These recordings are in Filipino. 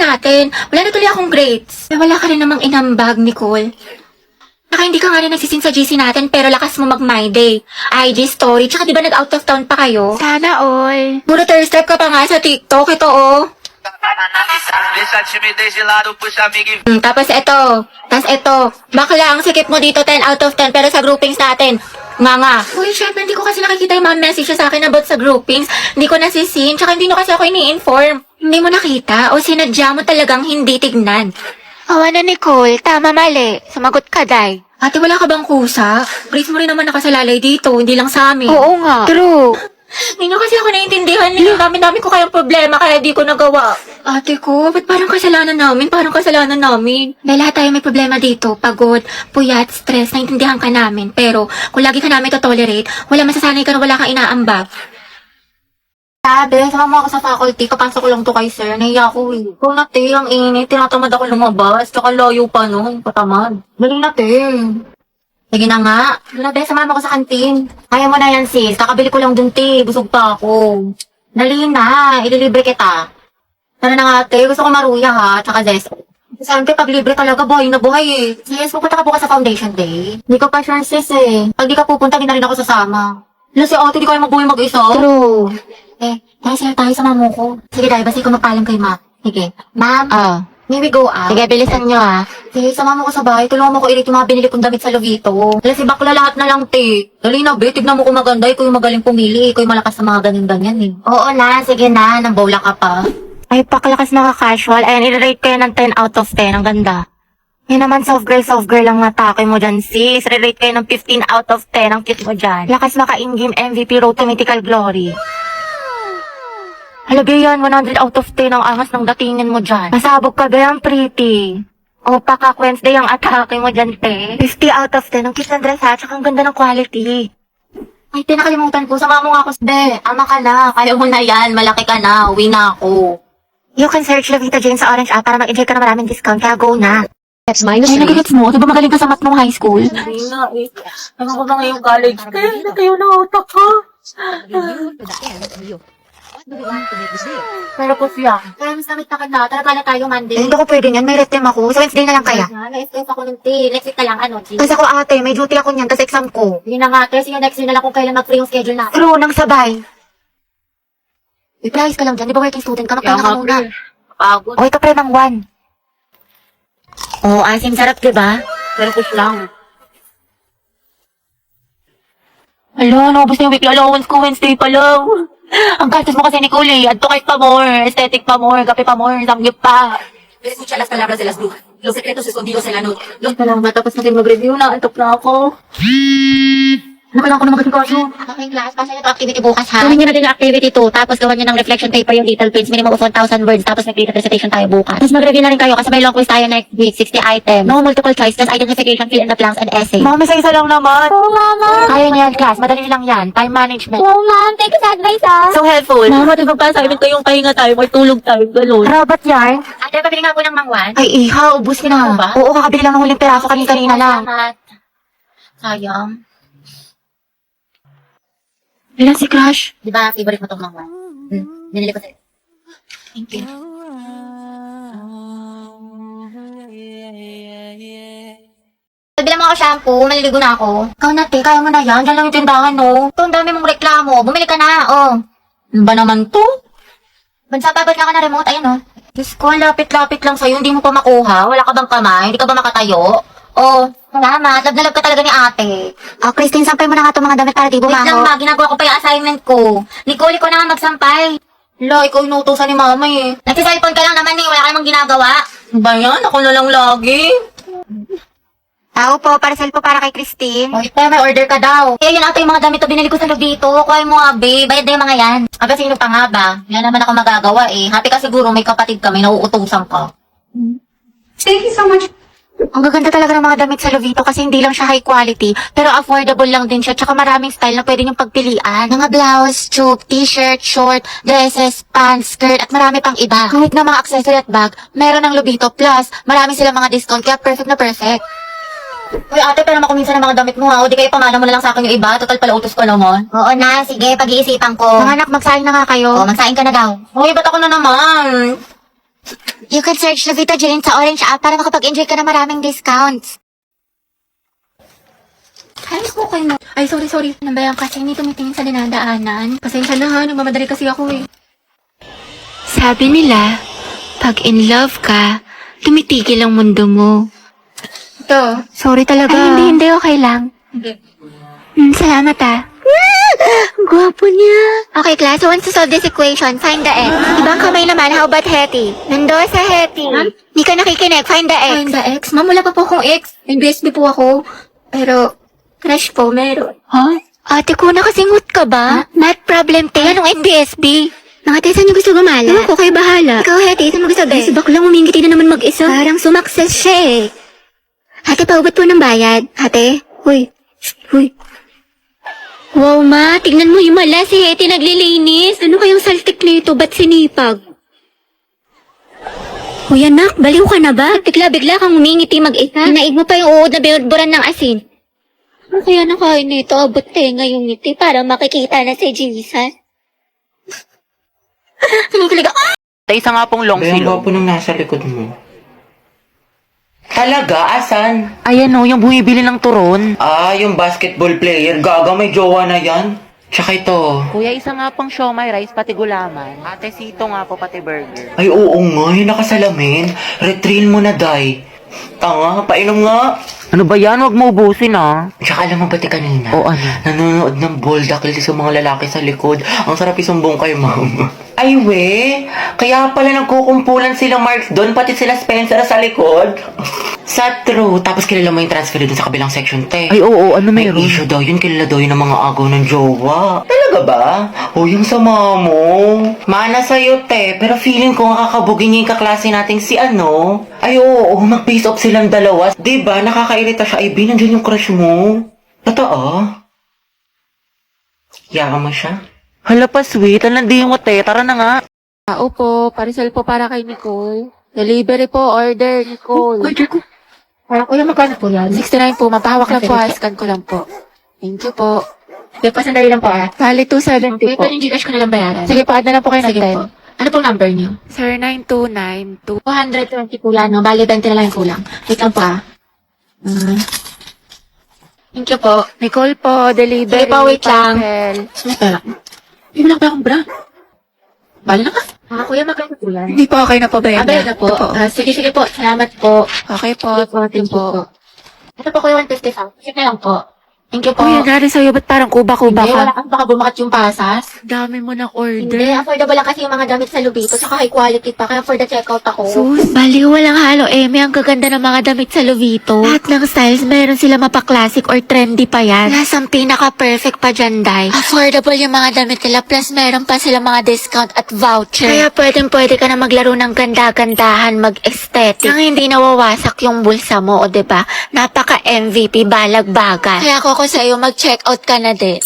natin. Wala na tuloy akong grades. Eh, wala ka rin namang inambag, Nicole. Naka hindi ka nga rin nagsisin sa GC natin pero lakas mo mag-my day. IG story, tsaka di ba nag-out of town pa kayo? Sana all. Puro third step ka pa nga sa TikTok, ito oh. Deixa a timidez de lado, puxa amigo e Tapos ito, bakla ang sikip mo dito 10 out of 10 pero sa groupings natin, nga. Uy, syempre hindi ko kasi nakikita yung mga message sa akin about sa groupings. Hindi ko nasisin, tsaka hindi nyo kasi ako ini-inform. Hindi mo nakita o sinadya mo talagang hindi tignan. Awa na Nicole, tama mali. Sumagot ka, Day. Ate, wala ka bang kusa? Grace mo rin naman nakasalalay dito, hindi lang sa amin. Oo nga. True. Hindi nyo kasi ako naiintindihan niyo. Dami-dami ko kayang problema kaya di ko nagawa. Ate ko, ba't parang kasalanan namin? Dahil lahat tayo may problema dito. Pagod, puyat, stress, naiintindihan ka namin. Pero kung lagi ka namin to-tolerate, wala masasanay ka na wala kang inaambag. Sabi, sama ako sa faculty. Kapasok ko lang to kay sir. Nahiya ako eh. Kung nate, ang init. Tinatamad ako lumabas. Tsaka layo pa nun. Patamad. Dali nate. Sige na nga. Dali nate, samahan ko sa kantin. Kaya mo na yan sis. Kakabili ko lang dun te. Busog pa ako. Dali na. Ililibre kita. Tara na nga ate. Gusto ko maruya ha. Tsaka Zes. Saan pag libre talaga, buhay na buhay eh. Sis, pupunta ka bukas sa foundation day. Hindi ko pa sure sis eh. Pag di ka pupunta, di na rin ako sasama. Wala si ate, di kayo magbuhay mag-isa. True. Kaya sila tayo sa mamo ko. Sige, dahil basta ikaw magpaalam kay ma. Sige. Ma'am, may we go out? Sige, bilisan nyo Sige, sama mo ko sa bahay. Tulungan mo ko i-rate yung mga binili kong damit sa Lovito. Dahil si bakla lahat na lang, te. Dali na, be. Tignan mo kung maganda. Ikaw yung magaling pumili. Ikaw yung malakas sa mga ganyan-ganyan, eh. Oo na, sige na. Nambawla ka pa. Ay, pakalakas na ka-casual. Ayan, i-rate ko yan ng 10 out of 10. Ang ganda. Yan naman, soft girl lang natake mo dyan, sis. Re-rate kayo ng 15 out of 10. Ang cute mo dyan. Lakas maka-in-game MVP Road to Mythical Glory. Halaga yan, 100 out of 10 ang angas ng datingin mo dyan. Masabog ka ba yan, pretty? O, pakak Wednesday ang atake mo dyan, te. 50 out of 10 ang cute ng dress ha, tsaka ang ganda ng quality. Ay, tinakalimutan ko, sama mo nga ako. Be, ama ka na, kaya mo na yan, malaki ka na, uwi na ako. You can search Lovita Jane sa Orange app para mag-enjoy ka na maraming discount, kaya go na. That's minus Ay, 3. nagigits mo? Di ba magaling ka sa math nung high school? Hindi na eh. Ano ko ba ngayong college? Kaya na kayo na utak ka. Pero po siya. Kaya mas namit na ka na. Tara pala tayo Monday. Hindi ko pwede yan. May rest time ako. Sa Wednesday na lang kaya. Na-stress ako ng tea. Next week na lang ano. Kasi ako ate, may duty ako niyan kasi exam ko. Hindi na nga ate. Sige next week na lang kung kailan mag-free yung schedule natin. True, nang sabay. I-price ka lang dyan. Di ba working student ka? Magkano ka muna? Pagod. O ito pre ng 1. Oh, asim sarap, diba? Pero push lang. Hala, naubos na yung weekly allowance ko Wednesday pa lang. Ang gastos mo kasi Nicole eh. Adto kahit pa more, aesthetic pa more, kape pa more, samgyup pa. Escucha las palabras de las brujas, los secretos escondidos en la noche. Salamat, tapos natin mag-review na. Antok na ako. Ano kailangan ko na mag-asikaso? Okay, class. Pasa nyo activity bukas, ha? Gawin nyo na din yung activity 2, tapos gawan nyo ng reflection paper yung little pins, minimum of 1,000 words, tapos mag-creative recitation tayo bukas. Tapos mag-review na rin kayo kasi may long quiz tayo next week, 60 items. No multiple choice, just identification, fill in the blanks, and essay. Mama, isa lang naman. Oo, mama. Kaya niyo yan, class. Madali lang yan. Time management. Oo, ma'am. Thank you sa advice, ha? So helpful. Mama, di ba pa assignment ko yung pahinga tayo, magtulog tayo, gano'n. Rabat yan. Ate, pabili nga po ng mangwan. Ay, iha, ubus ka na. Ba? Oo, kakabili lang ng huling peraso kanina lang. Sayang. Ilan si Crush? Di ba favorite mo itong mangwan? Binili ko sa'yo. Thank you. Bilang mo ako shampoo, maliligo na ako. Ikaw na, te, kaya mo na yan. Diyan lang yung tindahan, no? Ito, ang dami mong reklamo. Bumili ka na, oh. Ano ba naman to? Bansa, babad na ka na remote. Ayan, oh. Diyos ko, lapit-lapit lang sa'yo. Hindi mo pa makuha. Wala ka bang kamay? Hindi ka ba makatayo? Oh, salamat. Love na love ka talaga ni ate. Oh, Christine, sampay mo na nga itong mga damit para di bumango. Wait lang ma, ginagawa ko pa yung assignment ko. Nicole, ikaw na nga magsampay. Lo, ikaw inutusan ni mama eh. Nagsiselfone ka lang naman eh, wala ka namang ginagawa. Ba yan? Ako na lang lagi. Tao po, parcel po para kay Christine. Wait, may order ka daw. Eh, yun ate yung mga damit to binili ko sa Lovito. Kuha mo nga, babe. Bayad na yung mga yan. Aba, sino pa nga ba? Yan naman ako magagawa eh. Happy ka siguro, may kapatid ka, may nauutusan ka. Thank you so much. Ang gaganda talaga ng mga damit sa Lovito kasi hindi lang siya high quality, pero affordable lang din siya, tsaka maraming style na pwede niyong pagpilian. Mga blouse, tube, t-shirt, short, dresses, pants, skirt, at marami pang iba. Kahit na mga accessory at bag, meron ng Lovito, plus marami silang mga discount, kaya perfect na perfect. Uy ate, pero naman minsan ng mga damit mo ha, o di kayo pamana mo na lang sa akin yung iba, total pala utos ko naman. Oo na, sige, pag-iisipan ko. Mga anak, magsaing na nga kayo. Oo, magsaing ka na daw. Uy, ba't ako na naman? You can search Lovita Jane sa Orange app para makapag-enjoy ka ng maraming discounts. Ay, okay na. Ay, sorry. Nambayan kasi hindi tumitingin sa dinadaanan. Pasensya na ha, nagmamadali kasi ako eh. Sabi nila, pag in love ka, tumitigil ang mundo mo. Ito. Sorry talaga. Ay, hindi, okay lang. Salamat ah. Gwapo niya. Okay, class, who wants to solve this equation? Find the x. Ibang kamay naman, how about Hetty? Nando sa Hetty. Hindi ka nakikinig, find the x. Find the x? Ma'am, wala pa po akong x. NBSB po ako. Pero, crush po, meron. Ha? Ate ko, nakasingot ka ba? Math problem, te. Anong NBSB? Mga te, saan niyo gusto gumala? Ewan ko, kayo bahala. Ikaw, Hetty, saan mo gusto be? Si baklang umingiti na naman mag-isa. Parang sumakses siya eh. Ate, paubot po ng bayad. Ate? Huy. Wow, ma. Tingnan mo yung mala. Si Hetty naglilinis. Ano kayong saltik nito? Ba't sinipag? Uy, anak. Baliw ka na ba? Bigla kang umingiti mag-isa. Naig mo pa yung uod na binurburan ng asin. Ano kaya nakain nito? Abot tenga yung ngiti para makikita na si Jesus. Kinikilig ako. Isa nga pong long Bayang silog. gwapo nung nasa likod mo. Talaga? Asan? Ayan o, yung bumibili ng turon. Ah, yung basketball player. Gaga, may jowa na yan. Tsaka ito. Kuya, isa nga pong siomay rice, pati gulaman. Ate Sito nga po, pati burger. Ay, oo nga. Yung nakasalamin. Retrail mo na, Day. Tanga, painom nga. Ano ba yan? Huwag mo ubusin ah. Tsaka alam mo ba kanina? O ano? Nanonood ng boldakil sa mga lalaki sa likod. Ang sarap isumbong kay mama. Ay, we. Kaya pala nagkukumpulan sila Marks doon, pati sila Spencer sa likod. Sa true. Tapos kilala mo yung transfer doon sa kabilang section, te. Ay, oo, ano May meron? issue daw yun, kilala daw yun ng mga agaw ng jowa. Talaga ba? O yung sama mo. Mana sa'yo, te. Pero feeling ko nakakabugin niya yung kaklase nating si ano. Ay, oo, mag-face off silang dalawa. Diba, nakakairita siya. Ay, nandiyan yung crush mo. Totoo? Yaka mo siya? Hala pa, sweet. Alandihin mo, te. Tara na nga. Tao po, parcel po para kay Nicole. Delivery po, order, Nicole. Order ko. Parang kuya, magkano po yan? 69 po, mapahawak lang po, scan ko lang po. Thank you po. May pasandali lang po ah. Bali, 270 Wait, po. pa yung Gcash ko na lang bayaran. Sige po, add na lang po kayo ng Sige 10. po. Ano pong number niyo? Sir, 9292. 220 po lang, no? Bali, 20 na lang yung kulang. Wait lang po ah. Thank you po. Nicole po, delivery. Sige po, wait lang. parcel. May pera. Hindi mo lang pa akong bra. Bali na ka. Kuya, magkano po yan? Hindi po, okay na po ba yan? Abay na po. Sige po. Salamat po. Okay po, Thank you po. Ito po kuya, 155. Sige na lang po. Thank you po. Kuya, nari sa'yo, ba't parang kuba-kuba Hindi, ka? wala kang baka bumakat yung pasas. Dami mo ng Hindi, order. affordable lang kasi yung mga damit sa Lubito, saka high quality pa, kaya for the checkout ako. Sus, Baliw, walang halo, ang gaganda ng mga damit sa Luvito. Lahat ng styles, meron sila mapa-classic or trendy pa yan. Lasang pinaka-perfect pa dyan, Day. Affordable yung mga damit nila, plus meron pa sila mga discount at voucher. Kaya pwede ka na maglaro ng ganda-gandahan, mag-aesthetic. Nang hindi nawawasak yung bulsa mo, o diba? Napaka-MVP, balag-bagal. Kaya ako sa'yo, mag-checkout ka na din.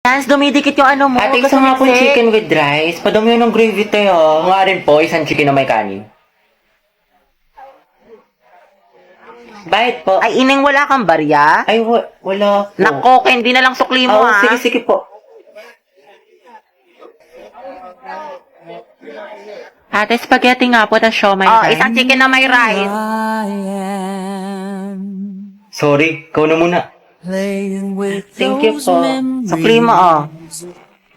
Lance, dumidikit yung ano mo. Ate, Huwag ka isa nga pong sumiksi. chicken with rice. Padami yun ng gravy, te, oh. Nga rin po, isang chicken na may kanin. Bayad po. Ay, ining wala kang barya? Ay, wala po. Nako, hindi na lang sukli mo Oh, ah. sige po. Ate, spaghetti nga po, tas siomay rice. Isang chicken na may rice. Sorry, ikaw na muna. Thank you po. Sukli mo ah.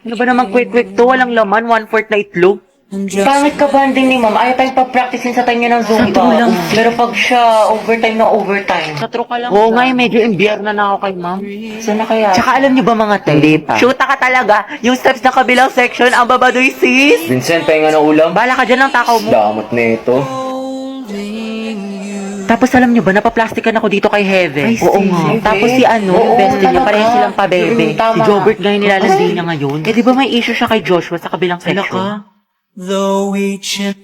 Ano ba naman quick to? Walang laman, 1/4 na itlog. Bakit ka banding ni ma'am? Ayaw tayong pa-practice sa time niya ng Zumba. Pero pag siya, overtime na overtime. Sa true ka lang. Oo nga, medyo imbierna na ako kay ma'am. Saan na kaya? Tsaka alam niyo ba mga te? Hindi pa. Shoota ka talaga. Yung steps na kabilang section, ang babadoy sis. Vincent, pahinga na ulam. Bala ka dyan ng takaw mo. Damot na ito. Tapos alam niyo ba, napaplastikan ako dito kay Heaven. Ay, Oo si nga. Heaven. Tapos si ano, yung Oo, bestie niya, talaga. pareho silang pabebe. Tama. Si Jobert nga yung nilalandi niya ngayon. Eh di ba may issue siya kay Joshua sa kabilang section? Though each and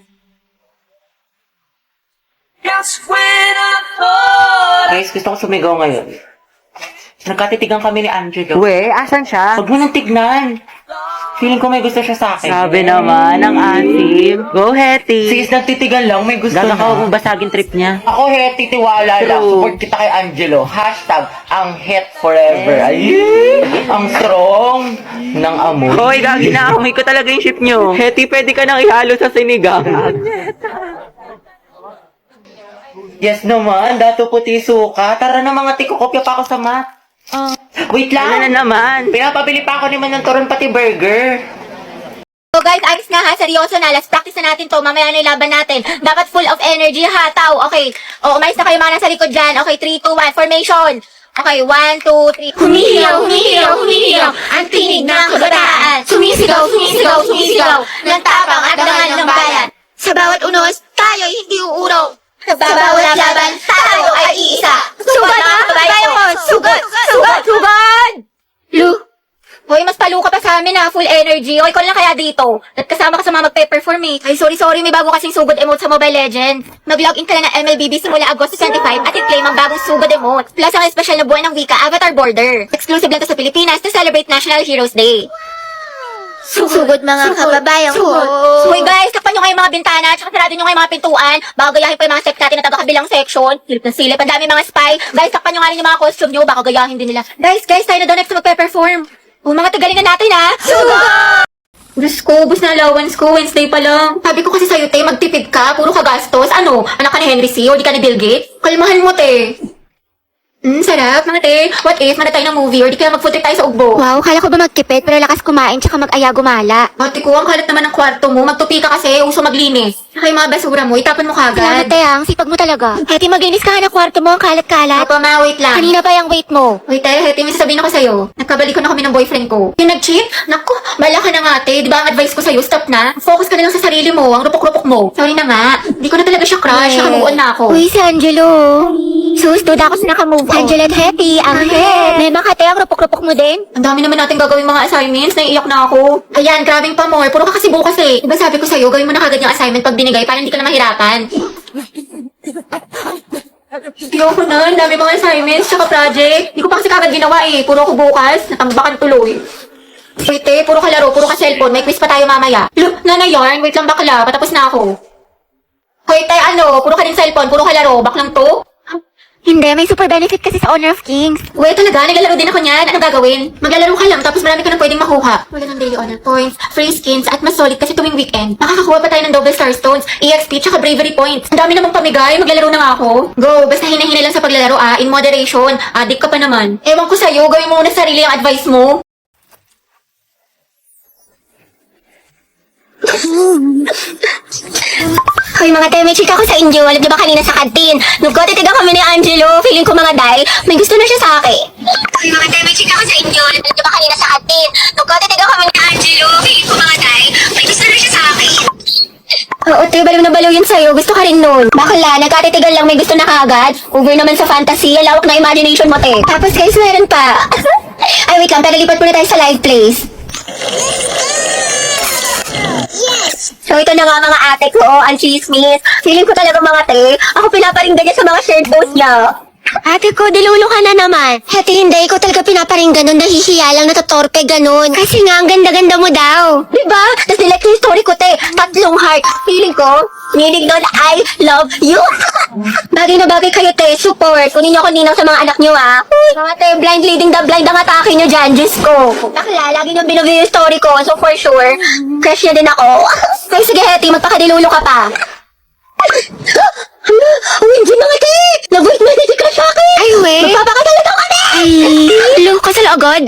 Guys, gusto ko sumigaw ngayon. Nagkatitigan kami ni Angelo. We, asan siya? Huwag mo nang tignan. Feeling ko may gusto siya sa akin. Sabi naman, ang asim. Go, Hetty. Sis, nagtitigan lang, may gusto Gagaka na. huwag mong basagin trip niya. Ako, Hetty, tiwala lang. True. Support kita kay Angelo. Hashtag, ang het forever. Ay, ang strong ng amoy. Hoy, gagi na. Amoy ko talaga yung ship nyo. Hetty, pwede ka nang ihalo sa sinigang. Yes naman, dato puti suka. Tara na mga tiko, kopya pa ako sa mat. Wait Ano na lang. naman? Pinapabili pa ako naman ng turon pati burger. So guys, ayos nga ha, seryoso na. Let's practice na natin to. Mamaya na yung laban natin. Dapat full of energy ha, tao. Okay. O, umayos na kayo mga nasa likod dyan. Okay, 3, 2, 1, formation. Okay, 1, 2, 3. Humihiyaw, humihiyaw, humihiyaw. Ang tinig ng kabataan. Sumisigaw, sumisigaw, sumisigaw. Ng tapang at dangal ng bayan. Sa bawat unos, tayo'y hindi uuraw. Sa bawat laban, tayo ay iisa. Sugod mga kabayo ko! Sugod! Sugod! Sugod! Lu! Hoy, mas palo ka pa sa amin ha, full energy. Okay, call lang kaya dito. At kasama ka sa mga magpe-perform eh. Ay, sorry, may bago kasing sugod emote sa Mobile Legends. Mag-login ka lang ng MLBB simula Agosto 25 at i-claim ang bagong sugod emote. Plus ang espesyal na buwan ng wika, Avatar Border. Exclusive lang to sa Pilipinas to celebrate National Heroes Day. Sugod mga kababayan ko. Hoy guys, takpan nyo kayo mga bintana, tsaka sarado nyo kayo mga pintuan. Baka gayahin pa yung mga steps natin na taga-kabilang section. Silip na silip, ang dami mga spy. Guys, takpan nyo nga rin yung mga costume nyo, baka gayahin din nila. Guys, tayo na daw next na magpe-perform. Oh, mga tagalingan natin ha. Sugod! Diyos ko, ubus na allowance ko, Wednesday pa lang. Sabi ko kasi sa'yo, te, magtipid ka, puro ka gastos. Ano, anak ka ni Henry C. o di ka ni Bill Gates? Kalmahan mo, te. Sarap, mga te. What if, mana tayo ng movie or di kaya mag-food trip tayo sa Ugbo? Wow, kala ko ba magtipid pero lakas kumain tsaka mag-aya gumala. Ate ko, ang kalat naman ng kwarto mo. Magtupi ka kasi, uso maglinis. Saka yung mga basura mo, itapon mo Salamat, kagad. te, ang sipag mo talaga. Heti, maglinis ka na kwarto mo, ang kalat-kalat. Apa ma, wait lang. Kanina pa yung weight mo. Wait, Heti, may sasabihin ako sa'yo. Nagkabalikan na kami ng boyfriend ko. Yung nag-cheat? Naku, bala ka na nga, te. Di ba ang advice ko sa'yo, stop na. Focus ka na lang sa sarili mo, ang rupok-rupok mo. Sorry na nga. Di ko na talaga siya crush, nakabuon na ako. Uy, si Angelo. Sus, duda ako sa nakamove on. Angelo at Heti, ang het. May mga te, ang rupok-rupok mo din. Ang dami naman natin gagawin mga assignments, naiiyak na ako. Ayan, grabing pa more. Puro ka kasi bukas eh. Diba sabi ko sa'yo, gawin mo na kagad yung assignment pag binigay para hindi ka na mahirapan. Ayoko na, ang dami mga assignments, tsaka project. Hindi ko pa kasi kagad ginawa eh. Puro ako bukas, natambakan tuloy. Wait eh, puro ka laro, puro ka cellphone. May quiz pa tayo mamaya. Look, Nana Yarn, wait lang bakla, patapos na ako. Hoy, tay, puro ka din cellphone, puro ka laro, baklang to? Hindi, may super benefit kasi sa Honor of Kings. Wait, talaga, naglalaro din ako niyan. Anong gagawin? Maglalaro ka lang, tapos marami ka na pwedeng makuha. Wala ng daily honor points, free skins, at mas solid kasi tuwing weekend. Makakakuha pa tayo ng double star stones, EXP, tsaka bravery points. Ang dami namang pamigay, maglalaro na nga ako. Go, basta hinahinay lang sa paglalaro in moderation. Adik ka pa naman. Ewan ko sa'yo, gawin mo muna sa sarili ang advice mo. Hoy mga te, may chika ko sa inyo. Alam niyo ba kanina sa kantin? Nagkotitigan kami ni Angelo. Feeling ko mga day, may gusto na siya sa akin. Hoy mga te, may chika ko sa inyo. Alam niyo ba kanina sa kantin? Nagkotitigan kami ni Angelo. Feeling ko mga day, may gusto na siya sa akin. Oo, te, baliw na baliw yun sa'yo. Gusto ka rin nun. Bakla, nagkatitigan lang may gusto na kaagad. Over naman sa fantasy. Lawak na imagination mo, te. Tapos guys, meron pa. Ay, wait lang. Pero lipat muna tayo sa live place. So ito na nga mga ate ko, ang chismis. Feeling ko talaga mga te, ako pinaparinggan niya sa mga shared post niya. Ate ko, dilulo ka na naman. Hati, hindi ko talaga pinaparinggan nun. Nahihiya lang, natatorpe ganun. Kasi nga, ang ganda-ganda mo daw. Diba? Tapos nilike yung story ko, te. 3 heart. Feeling ko, meaning nun, I love you. Bagay na bagay kayo, te. Support. Kunin niyo ako ninang sa mga anak niyo, ah. Mga te, blind leading the blind ang atake niyo dyan. Diyos ko. Bakla, lagi niyo binuview yung story ko. So for sure, crush niya din ako. Ay, sige, Heti, magpakadilulo ka pa. Hindi mga te! Nag-wait na si crush sa akin! Ay, we! Magpapakatalaga kami! Ay, lo, kasal agad?